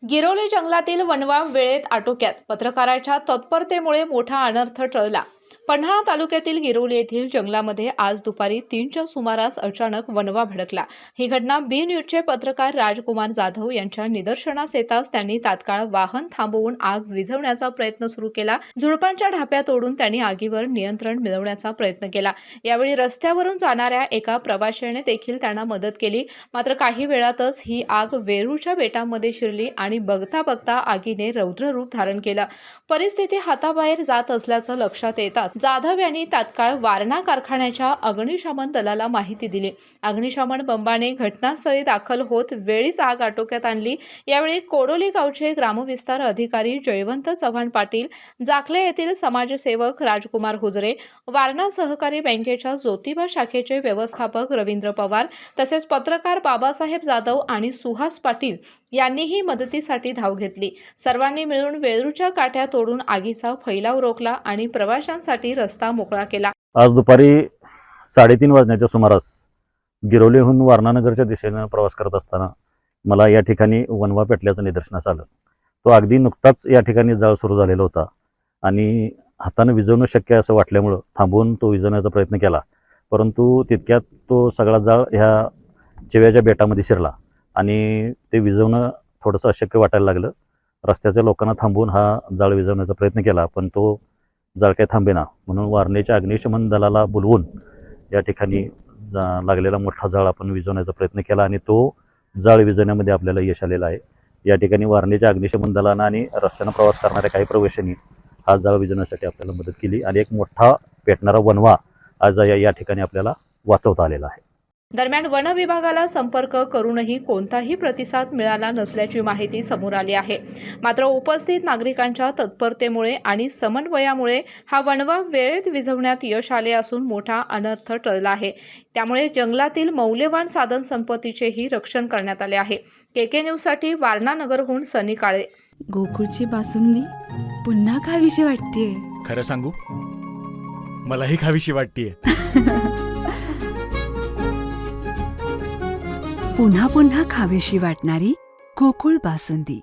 गिरोली जंगलातील वणवा वेळेत आटोक्यात. पत्रकाराच्या तत्परतेमुळे मोठा अनर्थ टळला. पन्हाळा तालुक्यातील गिरोली येथील जंगलामध्ये आज दुपारी 3च्या सुमारास अचानक वणवा भडकला. ही घटना बी न्यूजचे पत्रकार राजकुमार जाधव यांच्या निदर्शनास येताच त्यांनी तात्काळ वाहन थांबवून आग विझवण्याचा प्रयत्न सुरू केला. झुडपांच्या ढाप्या तोडून त्यांनी आगीवर नियंत्रण मिळवण्याचा प्रयत्न केला. यावेळी रस्त्यावरून जाणाऱ्या एका प्रवाशाने देखील त्यांना मदत केली. मात्र काही वेळातच ही आग वेरूळच्या बेटामध्ये शिरली आणि बघता बघता आगीने रौद्र रूप धारण केलं. परिस्थिती हाताबाहेर जात असल्याचं लक्षात येताच जाधव यांनी तात्काळ वारणा कारखान्याच्या अग्निशमन दलाला माहिती दिली. अग्निशमन बंबाने घटनास्थळी दाखल होत वेळीच आग आटोक्यात आणली. यावेळी कोडोली गावचे ग्रामविस्तार अधिकारी जयवंत चव्हाण पाटील, जाखले येथील समाजसेवक राजकुमार हुजरे, वारणा सहकारी बँकेच्या ज्योतिबा शाखेचे व्यवस्थापक रवींद्र पवार तसेच पत्रकार बाबासाहेब जाधव आणि सुहास पाटील यांनीही मदतीसाठी धाव घेतली. सर्वांनी मिळून वेरूळच्या काठ्या तोडून आगीचा फैलाव रोखला आणि प्रवाशांसाठी रस्ता मोकळा केला. आज दुपारी 3:30 वाजण्याच्या सुमारास गिरोलीहून वारणानगरच्या दिशेने प्रवास करत असताना मला या ठिकाणी वणवा पेटल्याचं निदर्शनास आलं. तो अगदी नुकताच या ठिकाणी जाळ सुरू झालेला होता आणि हाताने विझवणं शक्य असं वाटल्यामुळं थांबवून तो विझवण्याचा प्रयत्न केला. परंतु तितक्यात तो सगळा जाळ ह्या चिव्याच्या बेटामध्ये शिरला आणि ते विझवणं थोडंसं अशक्य वाटायला लागलं. रस्त्याच्या लोकांना थांबवून हा जाळ विझवण्याचा प्रयत्न केला, पण तो जाळ काही थांबेना. म्हणून वारणेच्या अग्निशमन दलाला बोलवून या ठिकाणी लागलेला मोठा जाळ आपण विझवण्याचा प्रयत्न केला आणि तो जाळ विझवण्यामध्ये आपल्याला यश आलेलं आहे. या ठिकाणी वारणेच्या अग्निशमन दलानं आणि रस्त्यानं प्रवास करणाऱ्या काही प्रवाशांनी हा जाळ विझवण्यासाठी आपल्याला मदत केली आणि एक मोठा पेटणारा वणवा आज या ठिकाणी आपल्याला वाचवता आलेला आहे. दरम्यान वन विभागाला संपर्क करूनही कोणताही प्रतिसाद मिळाला नसल्याची माहिती समोर आली आहे. मात्र उपस्थित नागरिकांच्या तत्परतेमुळे आणि समन्वयामुळे हा वणवा वेळेत विझवण्यात यश आले असून मोठा अनर्थ टळला आहे. त्यामुळे जंगलातील मौल्यवान साधन संपत्तीचेही रक्षण करण्यात आले आहे. केके न्यूजसाठी वारणा नगरहून सनी काळे. गोकुळची बासुंदी पुन्हा खावीशी वाटतेय. खरं सांगू, मलाही खावीशी वाटतेय. पुन्हा पुन्हा खावीशी वाटणारी गोकुळ बासुंदी.